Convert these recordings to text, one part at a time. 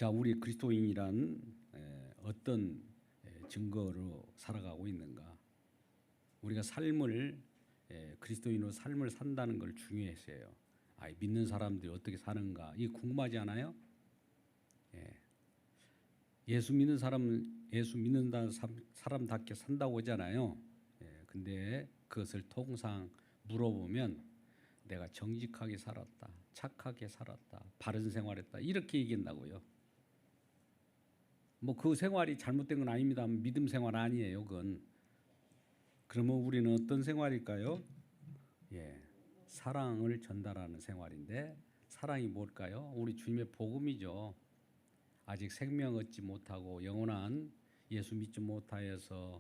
자, 우리 그리스도인이란 어떤 증거로 살아가고 있는가? 우리가 삶을 그리스도인으로 삶을 산다는 걸 중요해해요. 믿는 사람들이 어떻게 사는가? 이게 궁금하지 않아요? 예수 믿는 사람은 예수 믿는다는 사람답게 산다고 하잖아요. 근데 그것을 통상 물어보면 내가 정직하게 살았다, 착하게 살았다, 바른 생활했다 이렇게 얘기한다고요. 뭐 그 생활이 잘못된 건 아닙니다. 믿음 생활 아니에요, 그건. 그러면 우리는 어떤 생활일까요? 사랑을 전달하는 생활인데 사랑이 뭘까요? 우리 주님의 복음이죠. 아직 생명 얻지 못하고 영원한 예수 믿지 못하여서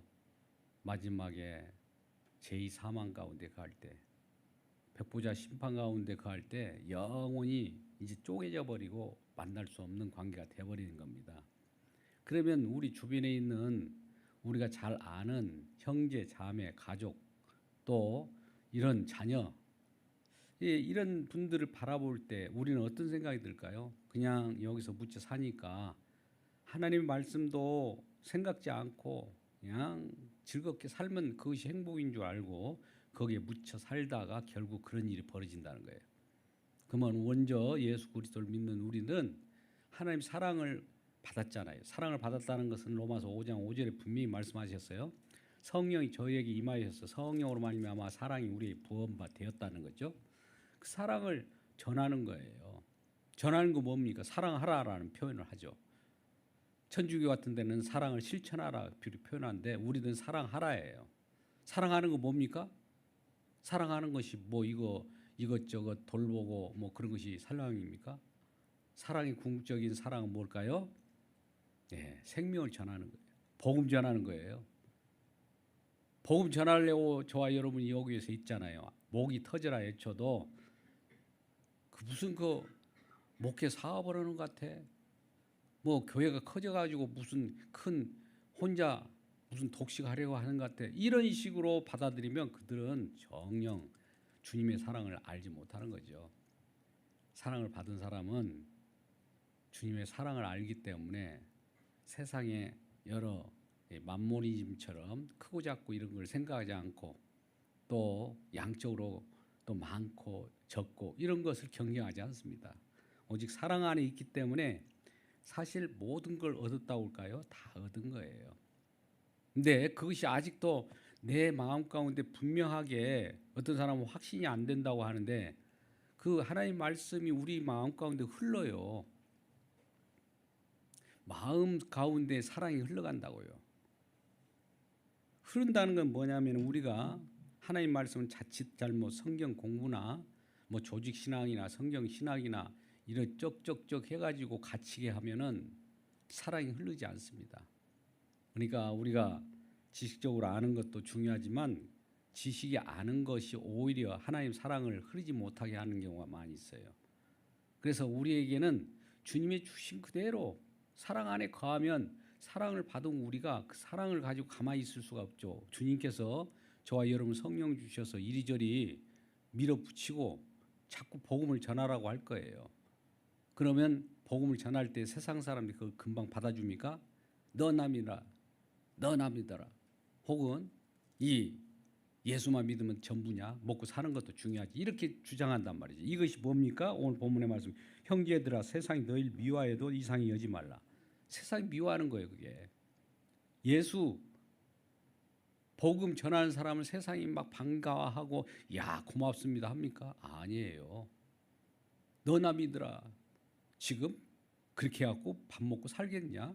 마지막에 제2 사망 가운데 갈 때, 백보자 심판 가운데 갈 때 영원히 이제 쪼개져 버리고 만날 수 없는 관계가 되어버리는 겁니다. 그러면 우리 주변에 있는 우리가 잘 아는 형제, 자매, 가족 또 이런 자녀 이런 분들을 바라볼 때 우리는 어떤 생각이 들까요? 그냥 여기서 묻혀 사니까 하나님의 말씀도 생각지 않고 그냥 즐겁게 살면 그것이 행복인 줄 알고 거기에 묻혀 살다가 결국 그런 일이 벌어진다는 거예요. 그러면 먼저 예수 그리스도를 믿는 우리는 하나님 사랑을 받았잖아요. 사랑을 받았다는 것은 로마서 5장 5절에 분명히 말씀하셨어요. 성령이 저희에게 임하여서 성령으로 말미암아 사랑이 우리의 부원바 되었다는 거죠. 그 사랑을 전하는 거예요. 전하는 거 뭡니까? 사랑하라라는 표현을 하죠. 천주교 같은 데는 사랑을 실천하라 표현하는데 우리는 사랑하라예요. 사랑하는 거 뭡니까? 사랑하는 것이 뭐 이것저것 돌보고 뭐 그런 것이 사랑입니까? 사랑의 궁극적인 사랑은 뭘까요? 생명을 전하는 거예요. 복음 전하는 거예요. 복음 전하려고 저와 여러분이 여기에서 있잖아요. 목이 터져라 외쳐도 무슨 목회 사업을 하는 것 같아. 뭐 교회가 커져가지고 무슨 큰 혼자 무슨 독식하려고 하는 것 같아. 이런 식으로 받아들이면 그들은 정녕 주님의 사랑을 알지 못하는 거죠. 사랑을 받은 사람은 주님의 사랑을 알기 때문에 세상에 여러 만모니즘처럼 크고 작고 이런 걸 생각하지 않고 또 양적으로 또 많고 적고 이런 것을 경계하지 않습니다. 오직 사랑 안에 있기 때문에 사실 모든 걸 얻었다고 할까요? 다 얻은 거예요. 근데 그것이 아직도 내 마음 가운데 분명하게 어떤 사람은 확신이 안 된다고 하는데 그 하나님 말씀이 우리 마음 가운데 흘러요. 마음 가운데 사랑이 흘러간다고요. 흐른다는 건 뭐냐면 우리가 하나님 말씀은 자칫 잘못 성경 공부나 뭐 조직 신앙이나 성경 신학이나 이런 쩍쩍쩍 해가지고 갇히게 하면은 사랑이 흐르지 않습니다. 그러니까 우리가 지식적으로 아는 것도 중요하지만 지식이 아는 것이 오히려 하나님 사랑을 흐르지 못하게 하는 경우가 많이 있어요. 그래서 우리에게는 주님의 주신 그대로 사랑 안에 거하면 사랑을 받은 우리가 그 사랑을 가지고 가만히 있을 수가 없죠. 주님께서 저와 여러분 성령 주셔서 이리저리 밀어붙이고 자꾸 복음을 전하라고 할 거예요. 그러면 복음을 전할 때 세상 사람들이 그걸 금방 받아줍니까? 너 남이라, 너 남이더라. 혹은 이 예수만 믿으면 전부냐? 먹고 사는 것도 중요하지. 이렇게 주장한단 말이죠. 이것이 뭡니까? 오늘 본문의 말씀. 형제들아 세상이 너희를 미워해도 이상히 여지 말라. 세상이 미워하는 거예요. 그게. 예수 복음 전하는 사람을 세상이 막 반가워하고 야 고맙습니다 합니까? 아니에요. 너나 믿으라. 지금 그렇게 해갖고 밥 먹고 살겠냐?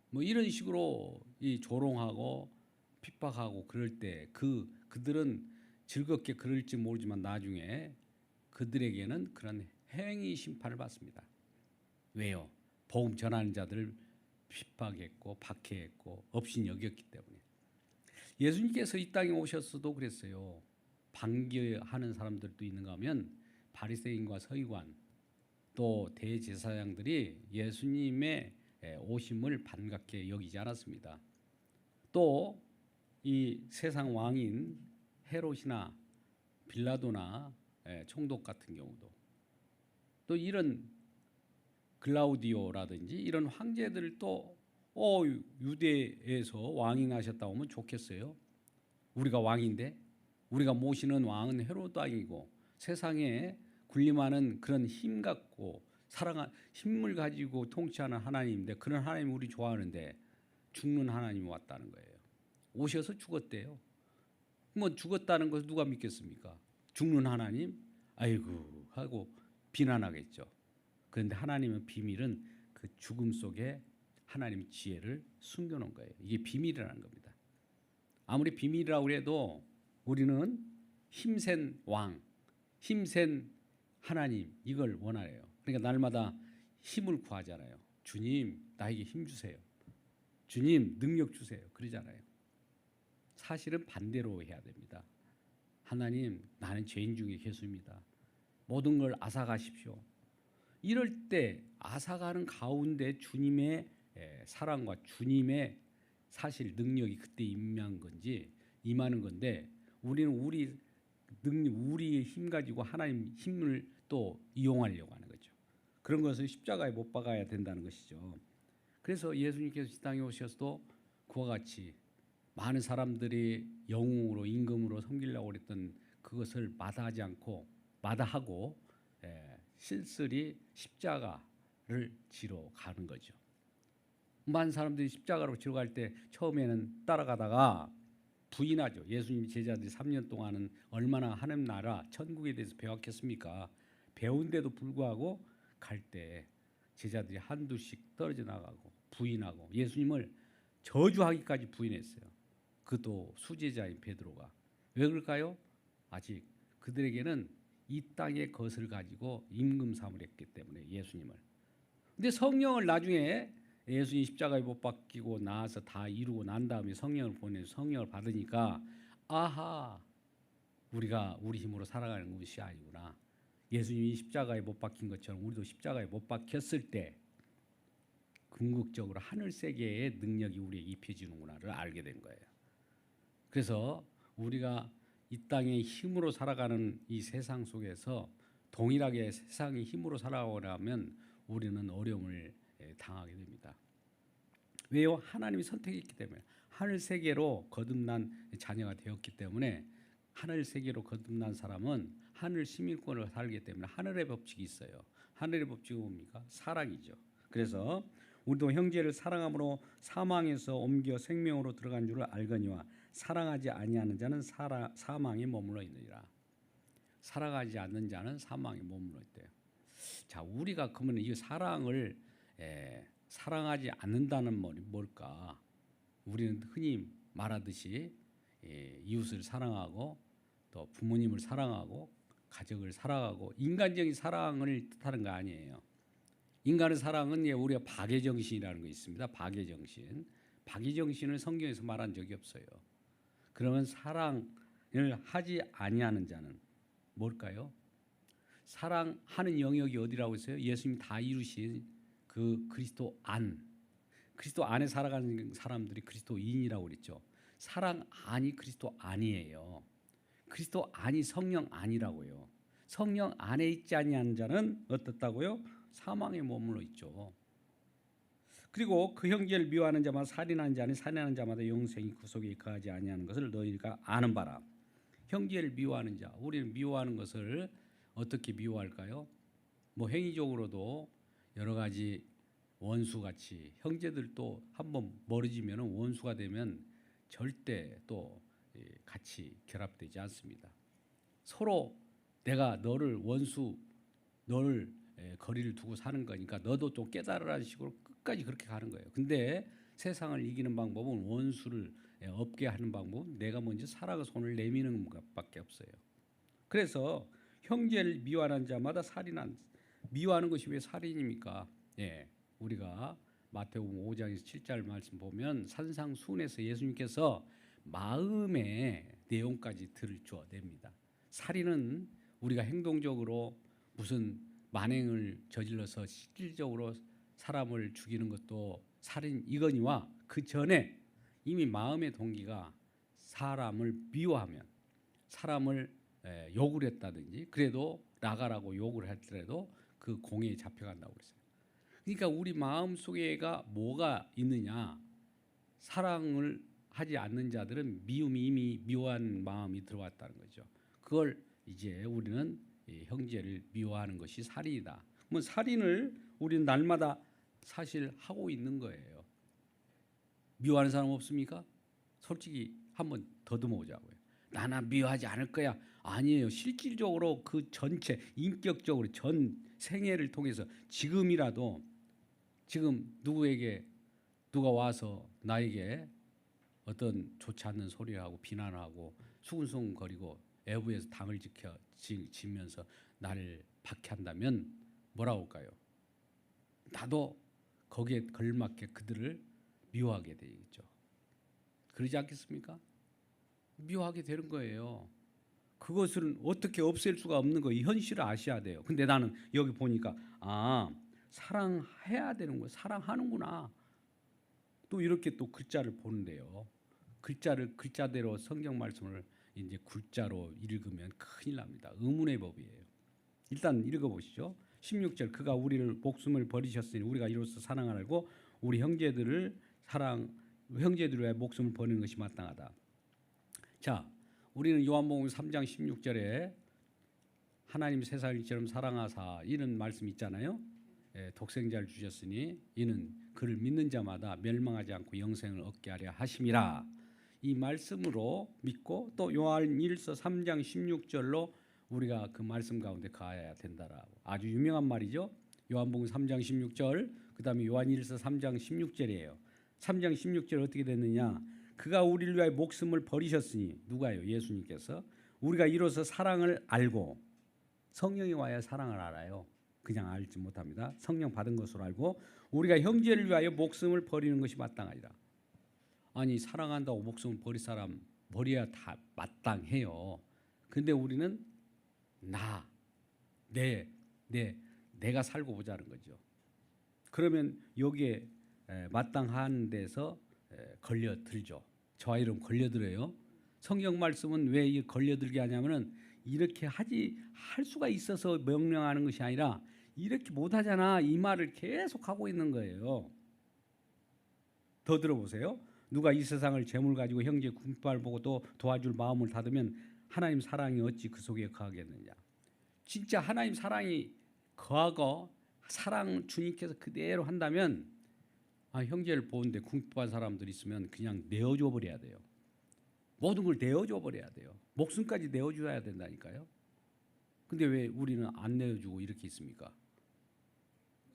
뭐 이런 식으로 이 조롱하고 핍박하고 그럴 때 그들은 즐겁게 그럴지 모르지만 나중에 그들에게는 그런 행위 심판을 받습니다. 왜요? 복음 전하는 자들을 핍박했고 박해했고 업신 여겼기 때문에. 예수님께서 이 땅에 오셨어도 그랬어요. 반기하는 사람들도 있는가 하면 바리새인과 서기관 또 대제사장들이 예수님의 오심을 반갑게 여기지 않았습니다. 또 이 세상 왕인 헤롯이나 빌라도나 총독 같은 경우도 또 이런 글라우디오라든지 이런 황제들도 유대에서 왕이 나셨다고 하면 좋겠어요. 우리가 왕인데, 우리가 모시는 왕은 헤로드 왕이고 세상에 군림하는 그런 힘 갖고 힘을 가지고 통치하는 하나님인데, 그런 하나님 우리 좋아하는데 죽는 하나님이 왔다는 거예요. 오셔서 죽었대요. 뭐 죽었다는 것을 누가 믿겠습니까? 죽는 하나님? 아이고 하고 비난하겠죠. 그런데 하나님의 비밀은 그 죽음 속에 하나님의 지혜를 숨겨놓은 거예요. 이게 비밀이라는 겁니다. 아무리 비밀이라고 해도 우리는 힘센 왕, 힘센 하나님, 이걸 원하래요. 그러니까 날마다 힘을 구하잖아요. 주님, 나에게 힘 주세요. 주님, 능력 주세요. 그러잖아요. 사실은 반대로 해야 됩니다. 하나님, 나는 죄인 중에 괴수입니다. 모든 걸 앗아가십시오. 이럴 때 앗아가는 가운데 주님의 사랑과 주님의 사실 능력이 그때 임하는 건데, 우리는 우리의 힘 가지고 하나님 힘을 또 이용하려고 하는 거죠. 그런 것을 십자가에 못 박아야 된다는 것이죠. 그래서 예수님께서 이 땅에 오셔서도 그와 같이 많은 사람들이 영웅으로 임금으로 섬기려고 했던 그것을 마다하지 않고 마다하고 쓸쓸히 십자가를 지러 가는 거죠. 많은 사람들이 십자가로 지러 갈 때 처음에는 따라가다가 부인하죠. 예수님 제자들이 3년 동안은 얼마나 하나님 나라 천국에 대해서 배웠겠습니까? 배운데도 불구하고 갈 때 제자들이 한두씩 떨어져 나가고 부인하고 예수님을 저주하기까지 부인했어요. 그도 수제자인 베드로가. 왜 그럴까요? 아직 그들에게는 이 땅의 것을 가지고 임금 삼으려 했기 때문에 예수님을. 근데 성령을 나중에 예수님 십자가에 못 박히고 나와서 다 이루고 난 다음에 성령을 보내서 성령을 받으니까 아하, 우리가 우리 힘으로 살아가는 것이 아니구나. 예수님이 십자가에 못 박힌 것처럼 우리도 십자가에 못 박혔을 때 궁극적으로 하늘 세계의 능력이 우리에게 입혀지는구나를 알게 된 거예요. 그래서 우리가 이 땅의 힘으로 살아가는 이 세상 속에서 동일하게 세상의 힘으로 살아가려면 우리는 어려움을 당하게 됩니다. 왜요? 하나님이 선택했기 때문에. 하늘 세계로 거듭난 자녀가 되었기 때문에, 하늘 세계로 거듭난 사람은 하늘 시민권을 살기 때문에 하늘의 법칙이 있어요. 하늘의 법칙은 뭡니까? 사랑이죠. 그래서 우리도 형제를 사랑함으로 사망에서 옮겨 생명으로 들어간 줄을 알거니와 사랑하지 아니하는 자는 사망에 머물러 있느니라. 사랑하지 않는 자는 사망에 머물러 있대요. 자, 우리가 그러면 이 사랑을 사랑하지 않는다는 말이 뭘까? 우리는 흔히 말하듯이 이웃을 사랑하고 또 부모님을 사랑하고 가족을 사랑하고 인간적인 사랑을 뜻하는 거 아니에요. 인간의 사랑은 우리가 박애정신이라는 거 있습니다. 박애정신. 박애정신을 성경에서 말한 적이 없어요. 그러면 사랑을 하지 아니하는 자는 뭘까요? 사랑하는 영역이 어디라고 했어요? 예수님이 다 이루신 그 그리스도 안에 살아가는 사람들이 그리스도인이라고 그랬죠. 사랑 안이 그리스도 안이에요. 그리스도 안이 성령 안이라고요. 성령 안에 있지 아니한 자는 어떻다고요? 사망에 머물러 있죠. 그리고 그 형제를 미워하는 자마다 살인하는 자니 살인하는 자마다 영생이 그 속에 거하지 아니하는 것을 너희가 아는 바라. 형제를 미워하는 자, 우리는 미워하는 것을 어떻게 미워할까요? 뭐 행위적으로도 여러 가지 원수같이, 형제들도 한번 멀어지면 원수가 되면 절대 또 같이 결합되지 않습니다. 서로 내가 너를 거리를 두고 사는 거니까 너도 좀 깨달으라는 식으로 끝까지 그렇게 가는 거예요. 근데 세상을 이기는 방법은, 원수를 없게 하는 방법은 내가 먼저 살아가 손을 내미는 것밖에 없어요. 그래서 형제를 미워하는 자마다 미워하는 것이 왜 살인입니까? 우리가 마태복음 5장에서 7절 말씀 보면 산상수훈에서 예수님께서 마음의 내용까지 들춰냅니다. 살인은 우리가 행동적으로 무슨 만행을 저질러서 실질적으로 사람을 죽이는 것도 살인이거니와 그 전에 이미 마음의 동기가 사람을 미워하면, 사람을 욕을 했다든지 그래도 나가라고 욕을 했더라도 그 공에 잡혀간다고 그랬어요. 그러니까 우리 마음 속에가 뭐가 있느냐? 사랑을 하지 않는 자들은 미움이 이미 미워한 마음이 들어왔다는 거죠. 그걸 이제 우리는 형제를 미워하는 것이 살인이다. 뭐 살인을 우리는 날마다 사실 하고 있는 거예요. 미워하는 사람 없습니까? 솔직히 한번 더듬어 보자고요. 나는 미워하지 않을 거야. 아니에요. 실질적으로 그 전체 인격적으로 전 생애를 통해서 지금이라도 지금 누구에게 누가 와서 나에게 어떤 좋지 않는 소리를 하고 비난하고 수근수근거리고 애부에서 당을 지면서 나를 박해한다면 뭐라고 할까요? 나도 거기에 걸맞게 그들을 미워하게 되겠죠. 그러지 않겠습니까? 미워하게 되는 거예요. 그것을 어떻게 없앨 수가 없는 거예요. 이 현실을 아셔야 돼요. 근데 나는 여기 보니까 사랑해야 되는 거예요. 사랑하는구나. 또 이렇게 또 글자를 보는데요. 글자를 글자대로 성경 말씀을 이제 글자로 읽으면 큰일 납니다. 의문의 법이에요. 일단 읽어보시죠. 16절 그가 우리를 목숨을 버리셨으니 우리가 이로써 사랑을 알고 우리 형제들을 형제들의 목숨을 버리는 것이 마땅하다. 자, 우리는 요한복음 3장 16절에 하나님 세상을 이처럼 사랑하사 이런 말씀 있잖아요. 독생자를 주셨으니 이는 그를 믿는 자마다 멸망하지 않고 영생을 얻게 하려 하심이라. 이 말씀으로 믿고 또 요한일서 3장 16절로 우리가 그 말씀 가운데 가야 된다라고. 아주 유명한 말이죠. 요한복음 3장 16절 그다음에 요한일서 3장 16절이에요. 3장 16절 어떻게 됐느냐? 그가 우리를 위하여 목숨을 버리셨으니 누가요? 예수님께서 우리가 이로써 사랑을 알고 성령이 와야 사랑을 알아요. 그냥 알지 못합니다. 성령 받은 것으로 알고 우리가 형제를 위하여 목숨을 버리는 것이 마땅하리라. 아니 사랑한다고 목숨을 버릴 사람 버려야 다 마땅해요. 근데 우리는 내가 살고 보자는 거죠. 그러면 여기에 마땅한 데서 걸려들죠. 저와 이름 걸려들어요. 성경 말씀은 왜 이 걸려들게 하냐면은 이렇게 할 수가 있어서 명령하는 것이 아니라 이렇게 못하잖아 이 말을 계속 하고 있는 거예요. 더 들어보세요. 누가 이 세상을 재물 가지고 형제 군발 보고 또 도와줄 마음을 닫으면 하나님 사랑이 어찌 그 속에 거하겠느냐. 진짜 하나님 사랑이 거하고 사랑 주님께서 그대로 한다면 형제를 보는데 궁핍한 사람들 있으면 그냥 내어줘 버려야 돼요. 모든 걸 내어줘 버려야 돼요. 목숨까지 내어줘야 된다니까요. 근데 왜 우리는 안 내어주고 이렇게 있습니까?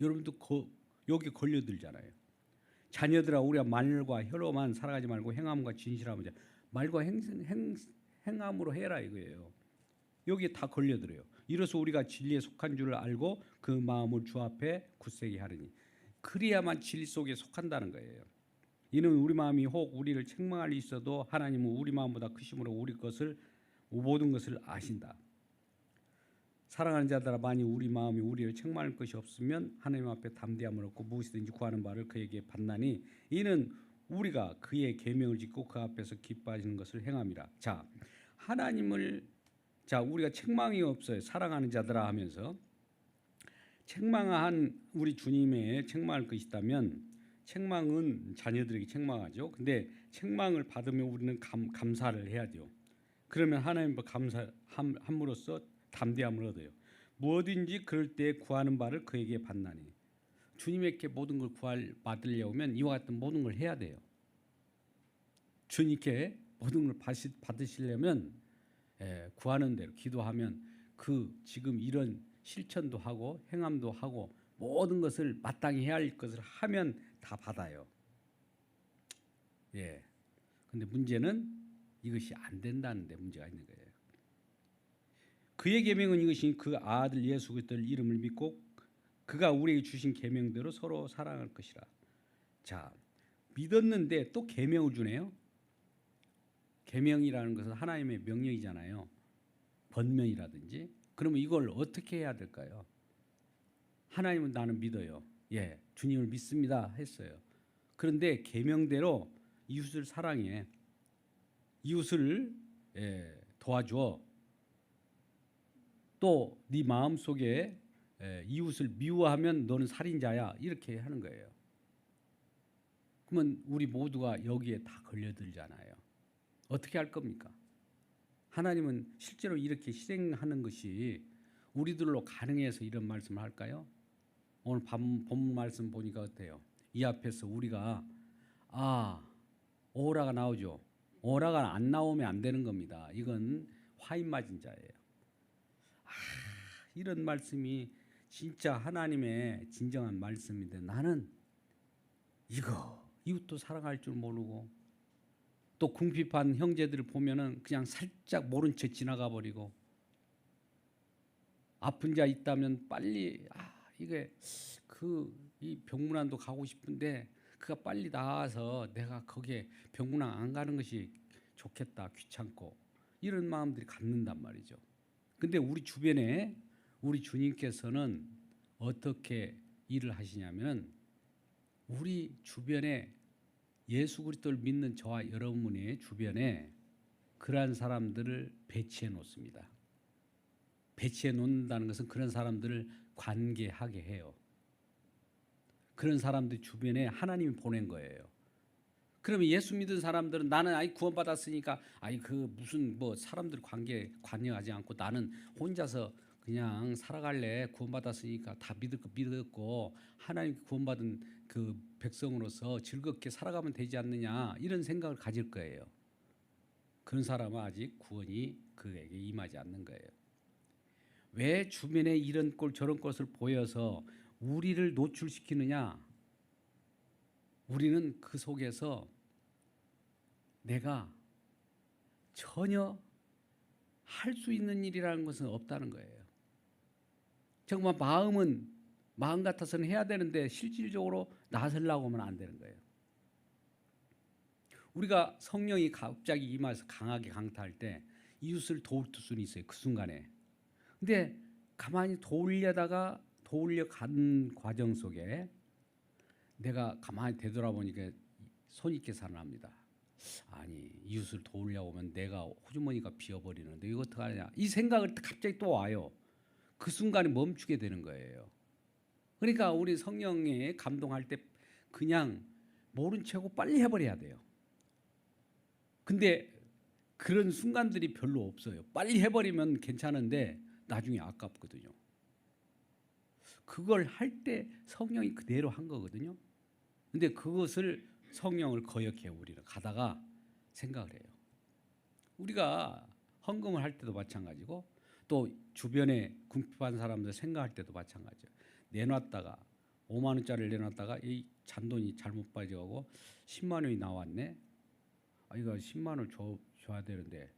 여러분도 여기 걸려들잖아요. 자녀들아 우리가 말과 혀로만 살아가지 말고 행함과 진실함으로 말과 행함으로 해라 이거예요. 여기에 다 걸려들어요. 이로써 우리가 진리에 속한 줄을 알고 그 마음을 주 앞에 굳세게 하리니 그래야만 진리 속에 속한다는 거예요. 이는 우리 마음이 혹 우리를 책망할 리 있어도 하나님은 우리 마음보다 크심으로 모든 것을 아신다. 사랑하는 자들아 만일 우리 마음이 우리를 책망할 것이 없으면 하나님 앞에 담대함을 얻고 무엇이든지 구하는 바를 그에게 받나니 이는 우리가 그의 계명을 짓고 그 앞에서 기뻐하시는 것을 행함이라. 우리가 책망이 없어요. 사랑하는 자들아 하면서 책망한 우리 주님의 책망할 것이 있다면 책망은 자녀들에게 책망하죠. 근데 책망을 받으면 우리는 감사를 해야 돼요. 그러면 하나님 감사함으로써 담대함을 얻어요. 무엇인지 그럴 때 구하는 바를 그에게 받나니. 주님에게 모든 걸 받으려면 이와 같은 모든 걸 해야 돼요. 주님께 모든 걸 받으시려면 구하는 대로 기도하면 지금 이런 실천도 하고 행함도 하고 모든 것을 마땅히 해야 할 것을 하면 다 받아요. 근데 문제는 이것이 안 된다는 데 문제가 있는 거예요. 그의 계명은 이것이 그 아들 예수 그리스도의 이름을 믿고 그가 우리에게 주신 계명대로 서로 사랑할 것이라. 자, 믿었는데 또 계명을 주네요. 계명이라는 것은 하나님의 명령이잖아요. 번명이라든지. 그러면 이걸 어떻게 해야 될까요? 하나님은 나는 믿어요. 주님을 믿습니다 했어요. 그런데 계명대로 이웃을 사랑해. 이웃을 도와줘. 또 네 마음속에 이웃을 미워하면 너는 살인자야 이렇게 하는 거예요. 그러면 우리 모두가 여기에 다 걸려들잖아요. 어떻게 할 겁니까? 하나님은 실제로 이렇게 실행하는 것이 우리들로 가능해서 이런 말씀을 할까요? 오늘 본문 말씀 보니까 어때요? 이 앞에서 우리가 오라가 나오죠. 오라가 안 나오면 안 되는 겁니다. 이건 화인 맞은 자예요. 이런 말씀이 진짜 하나님의 진정한 말씀인데 나는 이웃도 사랑할 줄 모르고 또 궁핍한 형제들을 보면은 그냥 살짝 모른 채 지나가 버리고 아픈 자 있다면 빨리 이게 이 병문안도 가고 싶은데 그가 빨리 나와서 내가 거기에 병문안 안 가는 것이 좋겠다 귀찮고 이런 마음들이 갖는단 말이죠. 근데 우리 주변에 우리 주님께서는 어떻게 일을 하시냐면 우리 주변에 예수 그리스도를 믿는 저와 여러분의 주변에 그러한 사람들을 배치해 놓습니다. 배치해 놓는다는 것은 그런 사람들을 관계하게 해요. 그런 사람들 주변에 하나님이 보낸 거예요. 그러면 예수 믿은 사람들은 나는 구원받았으니까 무슨 사람들 관여하지 않고 나는 혼자서 그냥 살아갈래. 구원받았으니까 다 믿었고 하나님 구원받은 그 백성으로서 즐겁게 살아가면 되지 않느냐 이런 생각을 가질 거예요. 그런 사람은 아직 구원이 그에게 임하지 않는 거예요. 왜 주변에 이런 꼴 저런 것을 보여서 우리를 노출시키느냐? 우리는 그 속에서 내가 전혀 할 수 있는 일이라는 것은 없다는 거예요. 정말 마음 같아서는 해야 되는데 실질적으로 나서려고 하면 안 되는 거예요. 우리가 성령이 갑자기 임해서 강하게 강타할 때 이웃을 도울 수는 있어요. 그 순간에. 근데 가만히 도울려간 과정 속에 내가 가만히 되돌아보니까 손익게 살아납니다. 아니 이웃을 도우려고 하면 내가 호주머니가 비어버리는데 이거 어떡하냐 이 생각을 갑자기 또 와요. 그 순간에 멈추게 되는 거예요. 그러니까 우리 성령에 감동할 때 그냥 모른 척하고 빨리 해버려야 돼요. 근데 그런 순간들이 별로 없어요. 빨리 해버리면 괜찮은데 나중에 아깝거든요. 그걸 할 때 성령이 그대로 한 거거든요. 근데 그것을 성령을 거역해요. 우리는 가다가 생각을 해요. 우리가 헌금을 할 때도 마찬가지고 또 주변에 궁핍한 사람들 생각할 때도 마찬가지예요. 내놨다가 5만 원짜리를 내놨다가 이 잔돈이 잘못 빠져가고 10만 원이 나왔네. 이거 10만 원 줘야 되는데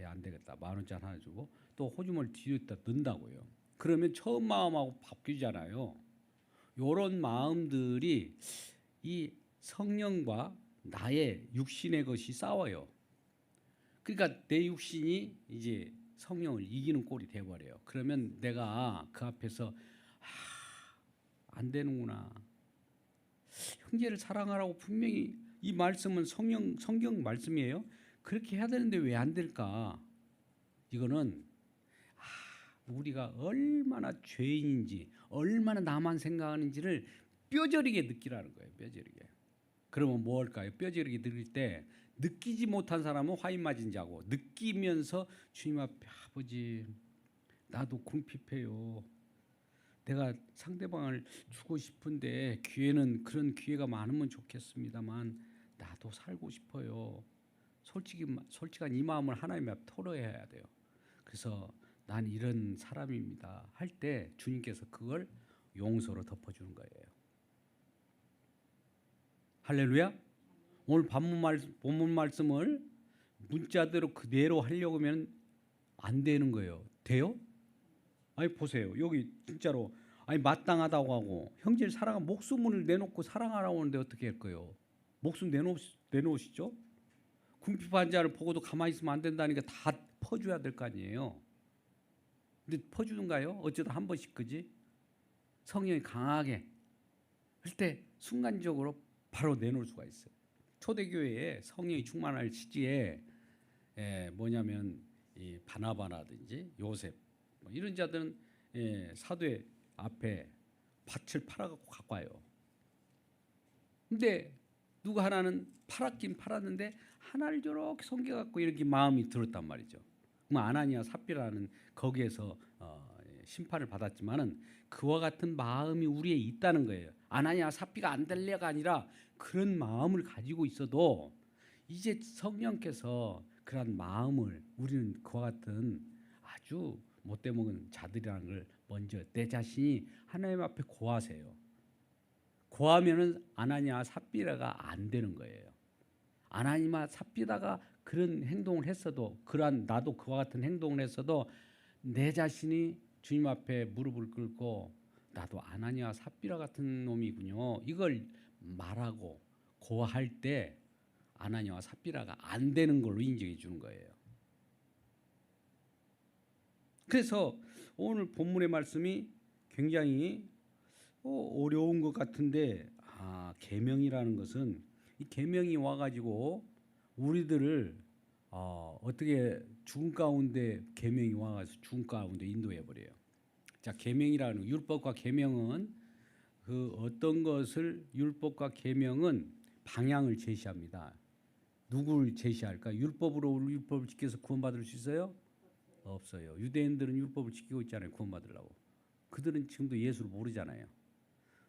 안 되겠다. 만 원짜리 하나 주고 또 호주머니 뒤에다 넣는다고요. 그러면 처음 마음하고 바뀌잖아요. 이런 마음들이 이 성령과 나의 육신의 것이 싸워요. 그러니까 내 육신이 이제 성령을 이기는 꼴이 돼버려요. 그러면 내가 그 앞에서 안 되는구나. 형제를 사랑하라고 분명히 이 말씀은 성경 말씀이에요. 그렇게 해야 되는데 왜 안 될까? 이거는 우리가 얼마나 죄인인지 얼마나 나만 생각하는지를 뼈저리게 느끼라는 거예요. 뼈저리게. 그러면 뭐 할까요? 뼈저리게 느낄 때 느끼지 못한 사람은 화인 맞은 자고 느끼면서 주님 앞에 아버지 나도 궁핍해요. 내가 상대방을 주고 싶은데 기회는 그런 기회가 많으면 좋겠습니다만 나도 살고 싶어요. 솔직한 이 마음을 하나님 앞에 토로해야 돼요. 그래서 난 이런 사람입니다. 할 때 주님께서 그걸 용서로 덮어주는 거예요. 할렐루야. 오늘 본문 말씀을 문자대로 그대로 하려고 하면 안 되는 거예요. 돼요? 보세요. 여기 진짜로 마땅하다고 하고 형제를 사랑하 목숨을 내놓고 사랑하라고 하는데 어떻게 할까요? 목숨 내놓으시죠? 궁핍한 자를 보고도 가만히 있으면 안 된다니까 다 퍼줘야 될 거 아니에요. 근데 퍼주는가요? 어쩌다 한 번씩 그지? 성령이 강하게 할 때 순간적으로 바로 내놓을 수가 있어요. 초대교회에 성령이 충만할 시기에 뭐냐면 이 바나바라든지 요셉 이런 자들은 사도의 앞에 밭을 팔아갖고 갖고 와요. 근데 누가 하나는 팔았긴 팔았는데 하나를 저렇게 섬겨갖고 이렇게 마음이 들었단 말이죠. 그럼 아나니아 삽비라는 거기에서 심판을 받았지만은 그와 같은 마음이 우리에 있다는 거예요. 아나니아 삽비가 안 될래가 아니라 그런 마음을 가지고 있어도 이제 성령께서 그런 마음을 우리는 그와 같은 아주 못돼 먹은 자들이라는 걸 먼저 내 자신이 하나님 앞에 고하세요. 고하면은 아나니아 삽비라가 안 되는 거예요. 아나니아 삽비다가 그런 행동을 했어도 그러한 나도 그와 같은 행동을 했어도 내 자신이 주님 앞에 무릎을 꿇고 나도 아나니아 삽비라 같은 놈이군요. 이걸 말하고 고할 때 아나니아와 삽비라가 안 되는 걸로 인정해 주는 거예요. 그래서 오늘 본문의 말씀이 굉장히 어려운 것 같은데 계명이라는 것은 이 계명이 와가지고 우리들을 어떻게 죽음 가운데 계명이 와가지고 죽음 가운데 인도해 버려요. 자, 계명이라는 율법과 계명은 그 어떤 것을 율법과 계명은 방향을 제시합니다. 누구를 제시할까? 율법으로 율법을 지켜서 구원받을 수 있어요? 없어요. 유대인들은 율법을 지키고 있잖아요. 구원받으려고. 그들은 지금도 예수를 모르잖아요.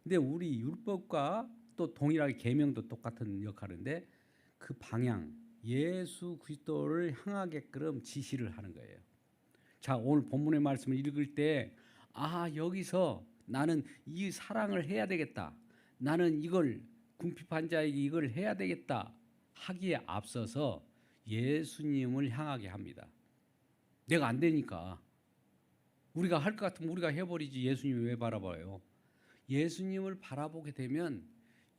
근데 우리 율법과 또 동일하게 계명도 똑같은 역할인데 그 방향 예수 그리스도를 향하게끔 지시를 하는 거예요. 자, 오늘 본문의 말씀을 읽을 때 여기서 나는 이 사랑을 해야 되겠다. 나는 이걸 궁핍한 자에게 이걸 해야 되겠다 하기에 앞서서 예수님을 향하게 합니다. 내가 안 되니까 우리가 할 것 같으면 우리가 해버리지 예수님을 왜 바라봐요? 예수님을 바라보게 되면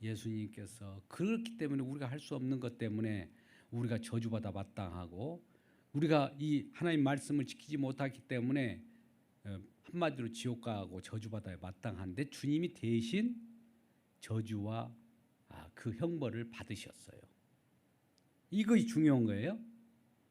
예수님께서 그렇기 때문에 우리가 할 수 없는 것 때문에 우리가 저주받아 마땅하고 우리가 이 하나님 말씀을 지키지 못하기 때문에 한마디로 지옥 가고 저주받아야 마땅한데 주님이 대신 저주와 그 형벌을 받으셨어요. 이것이 중요한 거예요.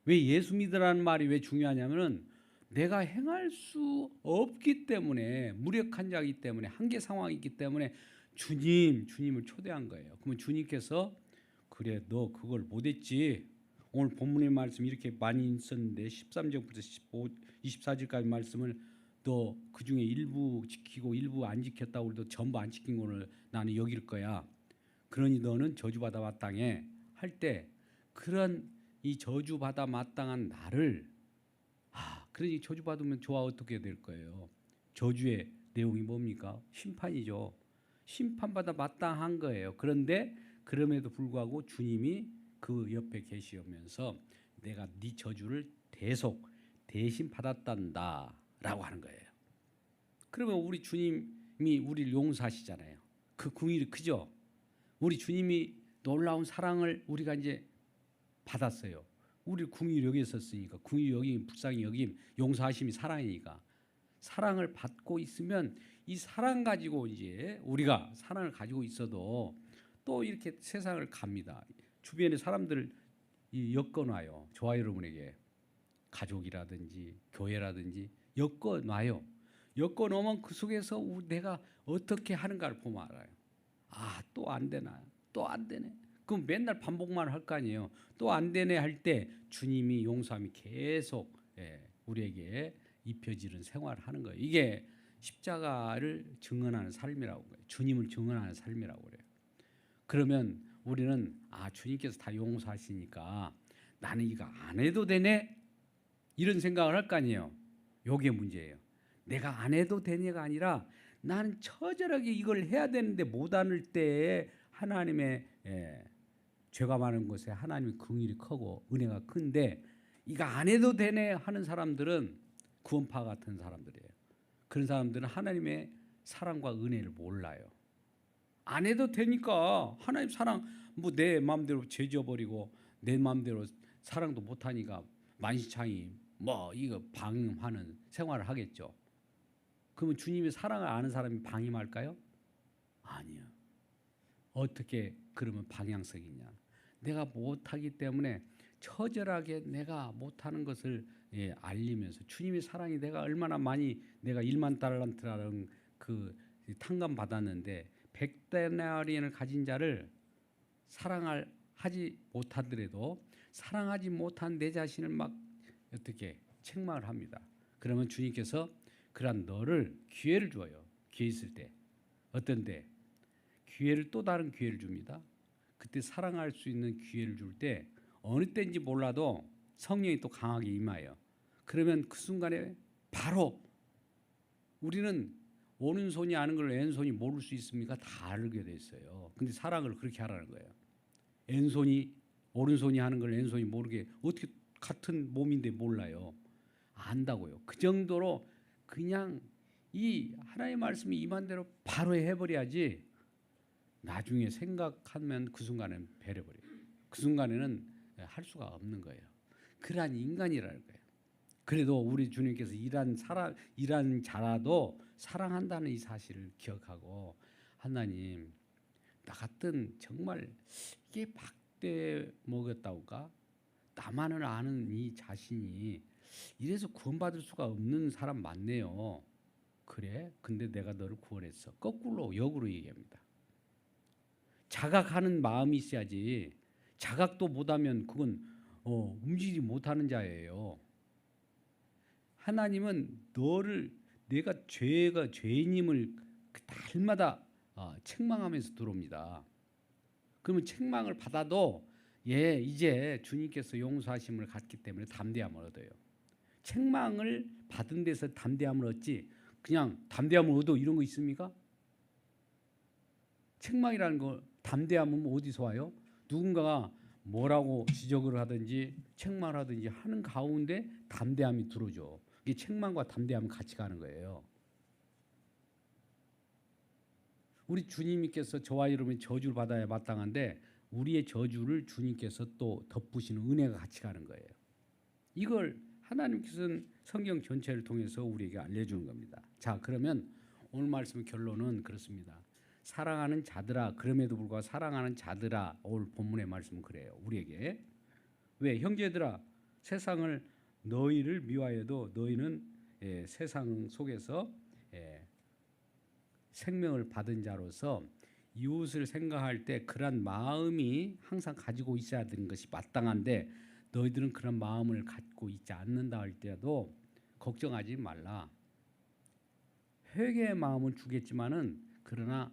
왜 예수 믿으라는 말이 왜 중요하냐면은 내가 행할 수 없기 때문에 무력한 자이기 때문에 한계 상황이기 때문에 주님을 초대한 거예요. 그러면 주님께서 그래 너 그걸 못했지. 오늘 본문의 말씀 이렇게 많이 있었는데 13절부터 24절까지 말씀을 너 그중에 일부 지키고 일부 안 지켰다고 우리도 전부 안 지킨 거를 나는 여길 거야. 그러니 너는 저주받아 마땅해 할 때 그런 이 저주받아 마땅한 나를 그러니 저주받으면 저와 어떻게 될 거예요? 저주의 내용이 뭡니까? 심판이죠. 심판받아 마땅한 거예요. 그런데 그럼에도 불구하고 주님이 그 옆에 계시면서 내가 네 저주를 대신 받았단다 라고 하는 거예요. 그러면 우리 주님이 우리를 용서하시잖아요. 그 긍휼이 크죠. 우리 주님이 놀라운 사랑을 우리가 이제 받았어요. 우리를 긍휼히 여겼었으니까 긍휼히 여김, 불쌍히 여김, 용서하심이 사랑이니까 사랑을 받고 있으면 이 사랑 가지고 이제 우리가 사랑을 가지고 있어도 또 이렇게 세상을 갑니다. 주변에 사람들 엮어놔요. 저와 여러분에게 가족이라든지 교회라든지 엮어놔요. 엮어놓으면 그 속에서 내가 어떻게 하는가를 보면 알아요. 또 안 되나? 또 안 되네. 그럼 맨날 반복만 할 거 아니에요. 또 안 되네 할 때 주님이 용서함이 계속 우리에게 입혀지는 생활을 하는 거예요. 이게 십자가를 증언하는 삶이라고 해요. 주님을 증언하는 삶이라고 그래요. 그러면 우리는 주님께서 다 용서하시니까 나는 이거 안 해도 되네? 이런 생각을 할 거 아니에요. 요게 문제예요. 내가 안 해도 되냐가 아니라 나는 처절하게 이걸 해야 되는데 못하는 때에 하나님의 죄가 많은 곳에 하나님의 긍휼이 크고 은혜가 큰데 이거 안 해도 되네 하는 사람들은 구원파 같은 사람들이에요. 그런 사람들은 하나님의 사랑과 은혜를 몰라요. 안 해도 되니까 하나님 사랑 내 마음대로 죄 지어버리고 내 마음대로 사랑도 못하니까 만시창이 이거 방임하는 생활을 하겠죠. 그러면 주님의 사랑을 아는 사람이 방임할까요? 아니요. 어떻게 그러면 방향성이냐? 내가 못하기 때문에 처절하게 내가 못하는 것을 알리면서 주님의 사랑이 내가 얼마나 많이 내가 1만 달란트라는 그 탕감 받았는데 100데나리온을 가진 자를 하지 못하더라도 사랑하지 못한 내 자신을 막 어떻게 책망을 합니다. 그러면 주님께서 그런 너를 기회를 줘요. 기회 있을 때. 어떤데? 기회를 또 다른 기회를 줍니다. 그때 사랑할 수 있는 기회를 줄 때 어느 때인지 몰라도 성령이 또 강하게 임하여. 그러면 그 순간에 바로 우리는 오른손이 아는 걸 왼손이 모를 수 있습니까? 다 알게 돼 있어요. 근데 사랑을 그렇게 하라는 거예요. 오른손이 하는 걸 왼손이 모르게 어떻게 같은 몸인데 몰라요. 안다고요. 그 정도로 그냥 이 하나님의 말씀이 임한 대로 바로 해버려야지 나중에 생각하면 그 순간에는 배려버려요. 그 순간에는 할 수가 없는 거예요. 그러한 인간이라는 거예요. 그래도 우리 주님께서 일한 자라도 사랑한다는 이 사실을 기억하고 하나님 나 같은 정말 이게 박대 먹였다고가 나만을 아는 이 자신이 이래서 구원받을 수가 없는 사람 많네요. 그래? 근데 내가 너를 구원했어. 거꾸로 역으로 얘기합니다. 자각하는 마음이 있어야지. 자각도 못하면 그건 움직이지 못하는 자예요. 하나님은 내가 죄인임을 날마다 책망하면서 들어옵니다. 그러면 책망을 받아도 이제 주님께서 용서하심을 갖기 때문에 담대함을 얻어요. 책망을 받은 데서 담대함을 얻지 그냥 담대함을 얻어 이런 거 있습니까? 책망이라는 거 담대함은 어디서 와요? 누군가가 뭐라고 지적을 하든지 책망을 하든지 하는 가운데 담대함이 들어오죠. 이게 책망과 담대함은 같이 가는 거예요. 우리 주님께서 저와 여러분이 저주를 받아야 마땅한데 우리의 저주를 주님께서 또 덮으시는 은혜가 같이 가는 거예요. 이걸 하나님께서는 성경 전체를 통해서 우리에게 알려주는 겁니다. 자, 그러면 오늘 말씀의 결론은 그렇습니다. 사랑하는 자들아, 그럼에도 불구하고 사랑하는 자들아, 오늘 본문의 말씀은 그래요. 우리에게. 왜? 형제들아, 세상을 너희를 미워해도 너희는 세상 속에서 생명을 받은 자로서 이웃을 생각할 때 그런 마음이 항상 가지고 있어야 되는 것이 마땅한데 너희들은 그런 마음을 갖고 있지 않는다 할때라도 걱정하지 말라. 회개의 마음은 주겠지만은 그러나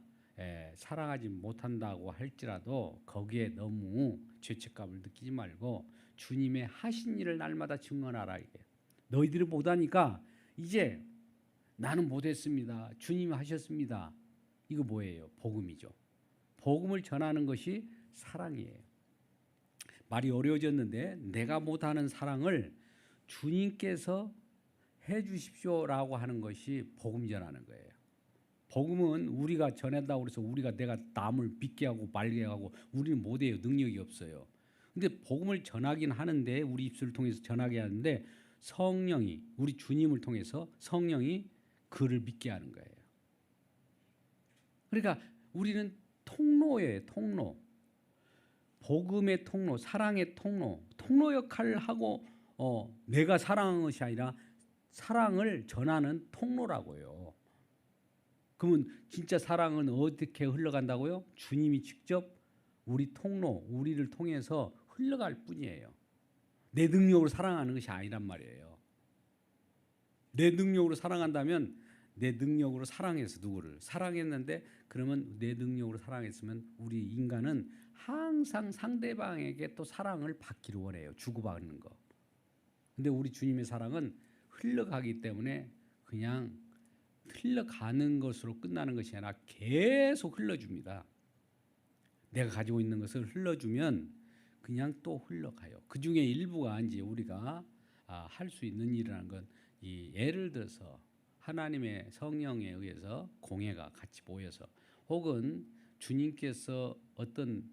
사랑하지 못한다고 할지라도 거기에 너무 죄책감을 느끼지 말고 주님의 하신 일을 날마다 증언하라. 이게 너희들이 못하니까 이제 나는 못했습니다. 주님이 하셨습니다. 이거 뭐예요? 복음이죠. 복음을 전하는 것이 사랑이에요. 말이 어려워졌는데 내가 못하는 사랑을 주님께서 해 주십시오라고 하는 것이 복음 전하는 거예요. 복음은 우리가 전한다고 해서 내가 남을 믿게 하고 말게 하고 우리는 못해요. 능력이 없어요. 근데 복음을 전하긴 하는데 우리 입술을 통해서 전하게 하는데 성령이 우리 주님을 통해서 성령이 그를 믿게 하는 거예요. 그러니까 우리는 통로예요. 통로. 복음의 통로, 사랑의 통로 역할을 하고 내가 사랑하는 것이 아니라 사랑을 전하는 통로라고요. 그러면 진짜 사랑은 어떻게 흘러간다고요? 주님이 직접 우리를 통해서 흘러갈 뿐이에요. 내 능력으로 사랑하는 것이 아니란 말이에요. 내 능력으로 사랑한다면 내 능력으로 사랑해서 누구를 사랑했는데 그러면 내 능력으로 사랑했으면 우리 인간은 항상 상대방에게 또 사랑을 받기를 원해요. 주고받는 거. 근데 우리 주님의 사랑은 흘러가기 때문에 그냥 흘러가는 것으로 끝나는 것이 아니라 계속 흘러줍니다. 내가 가지고 있는 것을 흘러주면 그냥 또 흘러가요. 그 중에 일부가 이제 우리가 할 수 있는 일이라는 건 예를 들어서 하나님의 성령에 의해서 공회가 같이 모여서 혹은 주님께서 어떤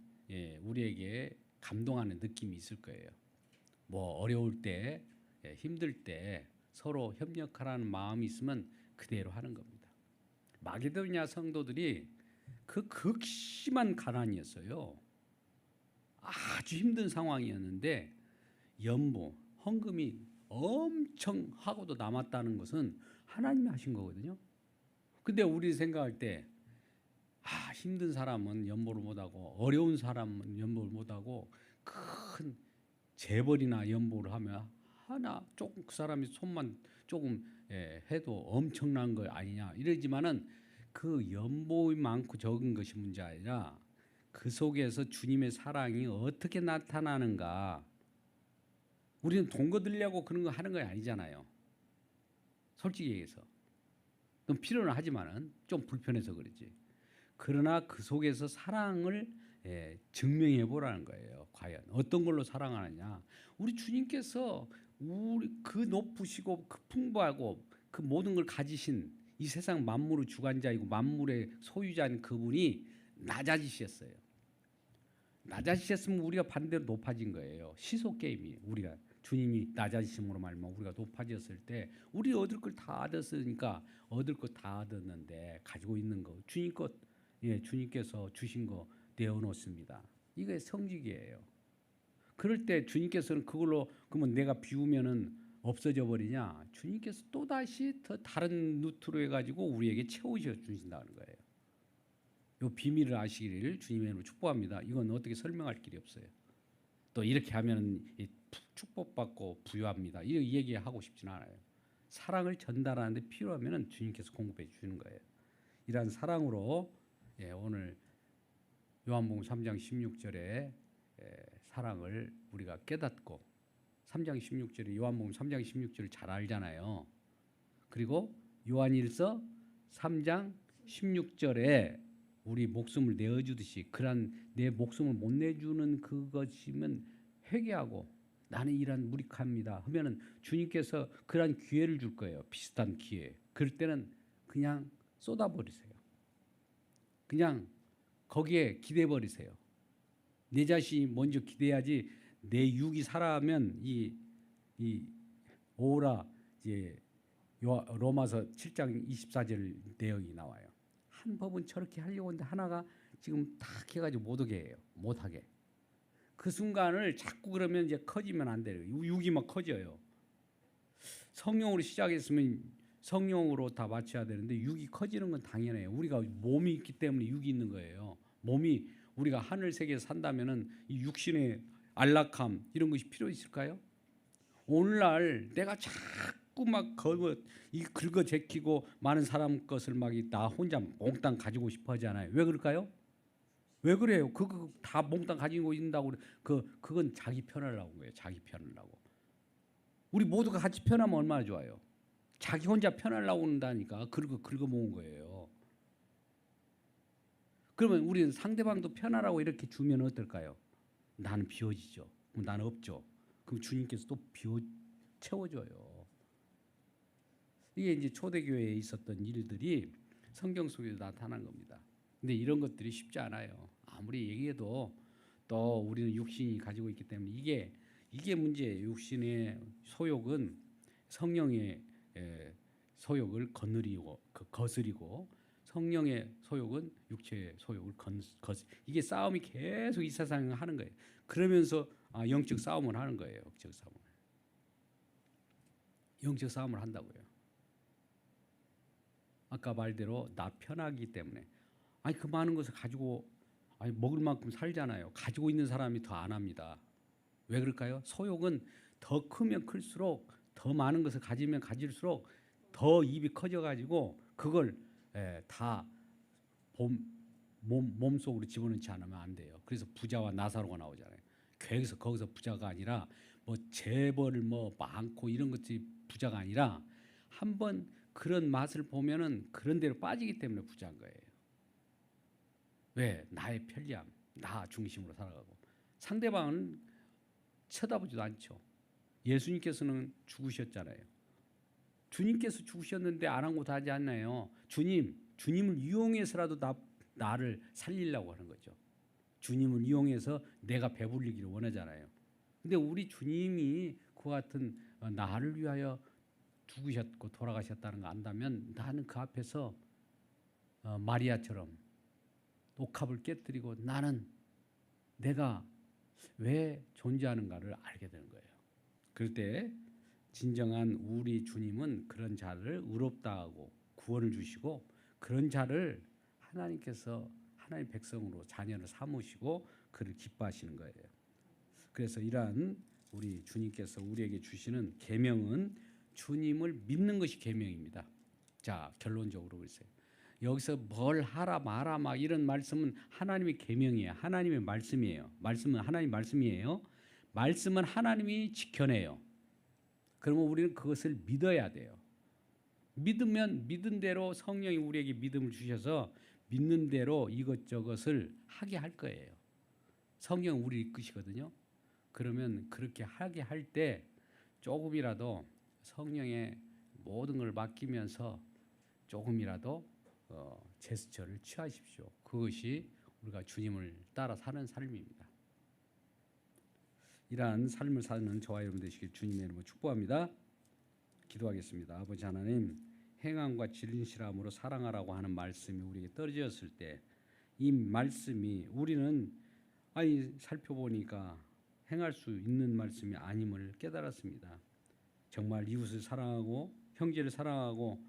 우리에게 감동하는 느낌이 있을 거예요. 뭐 어려울 때 힘들 때 서로 협력하라는 마음이 있으면 그대로 하는 겁니다. 마게도냐 성도들이 그 극심한 가난이었어요. 아주 힘든 상황이었는데 헌금이 엄청 하고도 남았다는 것은 하나님이 하신 거거든요. 근데 우리 생각할 때 힘든 사람은 연보를 못하고 어려운 사람은 연보를 못하고 큰 재벌이나 연보를 하면 하나 조금 그 사람이 손만 조금 해도 엄청난 거 아니냐 이러지만은 그 연보이 많고 적은 것이 문제 아니라 그 속에서 주님의 사랑이 어떻게 나타나는가. 우리는 돈 거들려고 그런 거 하는 거 아니잖아요. 솔직히 얘기해서. 좀 필요는 하지만은 좀 불편해서 그렇지. 그러나 그 속에서 사랑을 증명해 보라는 거예요. 과연 어떤 걸로 사랑하느냐. 우리 주님께서 우리 그 높으시고 그 풍부하고 그 모든 걸 가지신 이 세상 만물의 주관자이고 만물의 소유자인 그분이 낮아지셨어요. 낮아지셨으면 우리가 반대로 높아진 거예요. 시소 게임이 우리가 주님이 낮아지심으로 말면 우리가 높아졌을 때 우리 얻을 걸 다 얻었으니까 얻을 거 다 얻었는데 가지고 있는 거 주님 것 주님께서 주신 거 내어놓습니다. 이게 성직이에요. 그럴 때 주님께서는 그걸로 그러면 내가 비우면은 없어져 버리냐? 주님께서 또 다시 더 다른 루트로 해가지고 우리에게 채우셔 주신다는 거예요. 이 비밀을 아시기를 주님의 이름으로 축복합니다. 이건 어떻게 설명할 길이 없어요. 또 이렇게 하면 축복받고 부유합니다. 이렇게 얘기하고 싶지는 않아요. 사랑을 전달하는데 필요하면 주님께서 공급해 주시는 거예요. 이러한 사랑으로 오늘 요한복음 3장 16절에 사랑을 우리가 깨닫고 3장 16절에 요한복음 3장 16절을 잘 알잖아요. 그리고 요한일서 3장 16절에 우리 목숨을 내어주듯이 그런 내 목숨을 못 내주는 그것이면 회개하고 나는 이런 무익합니다 하면은 주님께서 그런 기회를 줄 거예요. 비슷한 기회. 그럴 때는 그냥 쏟아버리세요. 그냥 거기에 기대버리세요. 내 자신이 먼저 기대야지 내 육이 살아가면 이 오라 이제 로마서 7장 24절 내용이 나와요. 한 법은 저렇게 하려고 하는데 하나가 지금 탁 해가지고 못하게 해요. 못하게. 그 순간을 자꾸 그러면 이제 커지면 안 돼요. 육이 막 커져요. 성령으로 시작했으면 성령으로 다 맞춰야 되는데 육이 커지는 건 당연해요. 우리가 몸이 있기 때문에 육이 있는 거예요. 몸이 우리가 하늘 세계에 산다면은 이 육신의 안락함 이런 것이 필요 있을까요? 오늘날 내가 자꾸 막 긁어 제키고 많은 사람 것을 막 나 혼자 몽땅 가지고 싶어 하잖아요. 왜 그럴까요? 왜 그래요? 그거 다 몽땅 가지고 있다고 그건 자기 편하려고 거예요. 자기 편하려고. 우리 모두가 같이 편하면 얼마나 좋아요. 자기 혼자 편하려고 한다니까 긁어 모은 거예요. 그러면 우리는 상대방도 편하라고 이렇게 주면 어떨까요? 나는 비워지죠. 그럼 나는 없죠. 그럼 주님께서 또 채워줘요. 이게 이제 초대교회에 있었던 일들이 성경 속에서 나타난 겁니다. 근데 이런 것들이 쉽지 않아요. 아무리 얘기해도 또 우리는 육신이 가지고 있기 때문에 이게 문제예요. 육신의 소욕은 성령의 소욕을 거스리고 성령의 소욕은 육체의 소욕을 이게 싸움이 계속 이 세상에 하는 거예요. 그러면서 영적 싸움을 하는 거예요. 영적 싸움을 한다고요. 아까 말대로 나 편하기 때문에 그 많은 것을 가지고 먹을 만큼 살잖아요. 가지고 있는 사람이 더 안 합니다. 왜 그럴까요? 소욕은 더 크면 클수록 더 많은 것을 가지면 가질수록 더 입이 커져가지고 그걸 다 몸속으로 집어넣지 않으면 안 돼요. 그래서 부자와 나사로가 나오잖아요. 거기서 부자가 아니라 뭐 재벌 많고 이런 것들이 부자가 아니라 한번 그런 맛을 보면은 그런 대로 빠지기 때문에 부자인 거예요. 왜? 나의 편리함, 나 중심으로 살아가고 상대방은 쳐다보지도 않죠. 예수님께서는 죽으셨잖아요. 주님께서 죽으셨는데 아랑곳 하지 않나요? 주님을 이용해서라도 나를 살리려고 하는 거죠. 주님을 이용해서 내가 배불리기를 원하잖아요. 근데 우리 주님이 그 같은 나를 위하여 죽으셨고 돌아가셨다는 거 안다면 나는 그 앞에서 마리아처럼 옥합을 깨뜨리고 나는 내가 왜 존재하는가를 알게 되는 거예요. 그럴 때 진정한 우리 주님은 그런 자를 의롭다 하고 구원을 주시고 그런 자를 하나님께서 하나님 백성으로 자녀를 삼으시고 그를 기뻐하시는 거예요. 그래서 이러한 우리 주님께서 우리에게 주시는 계명은 주님을 믿는 것이 계명입니다. 자, 결론적으로 보세요. 여기서 뭘 하라 마라 막 이런 말씀은 하나님의 계명이에요. 하나님의 말씀이에요. 말씀은 하나님 말씀이에요. 말씀은 하나님이 지켜내요. 그러면 우리는 그것을 믿어야 돼요. 믿으면 믿은 대로 성령이 우리에게 믿음을 주셔서 믿는 대로 이것저것을 하게 할 거예요. 성경은 우리를 이끄시거든요. 그러면 그렇게 하게 할 때 조금이라도 성령의 모든 걸 맡기면서 조금이라도 제스처를 취하십시오. 그것이 우리가 주님을 따라 사는 삶입니다. 이러한 삶을 사는 저와 여러분 되시길 주님의 이름으로 축복합니다. 기도하겠습니다. 아버지 하나님, 행함과 진실함으로 사랑하라고 하는 말씀이 우리에게 떨어졌을 때 이 말씀이 우리는 살펴보니까 행할 수 있는 말씀이 아님을 깨달았습니다. 정말 이웃을 사랑하고 형제를 사랑하고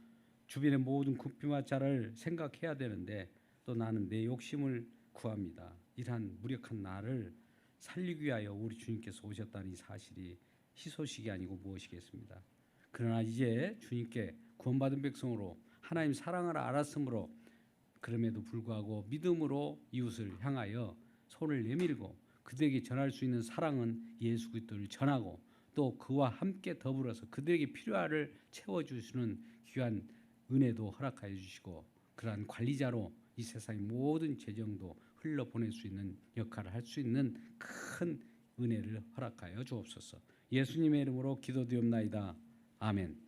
주변의 모든 구피마차를 생각해야 되는데 또 나는 내 욕심을 구합니다. 이러한 무력한 나를 살리기 위하여 우리 주님께서 오셨다는 이 사실이 희소식이 아니고 무엇이겠습니다. 그러나 이제 주님께 구원받은 백성으로 하나님 사랑을 알았으므로 그럼에도 불구하고 믿음으로 이웃을 향하여 손을 내밀고 그들에게 전할 수 있는 사랑은 예수 그리스도를 전하고 또 그와 함께 더불어서 그들에게 필요를 채워주시는 귀한 은혜도 허락하여 주시고 그러한 관리자로 이 세상의 모든 재정도 흘러보낼 수 있는 역할을 할 수 있는 큰 은혜를 허락하여 주옵소서. 예수님의 이름으로 기도드리옵나이다. 아멘.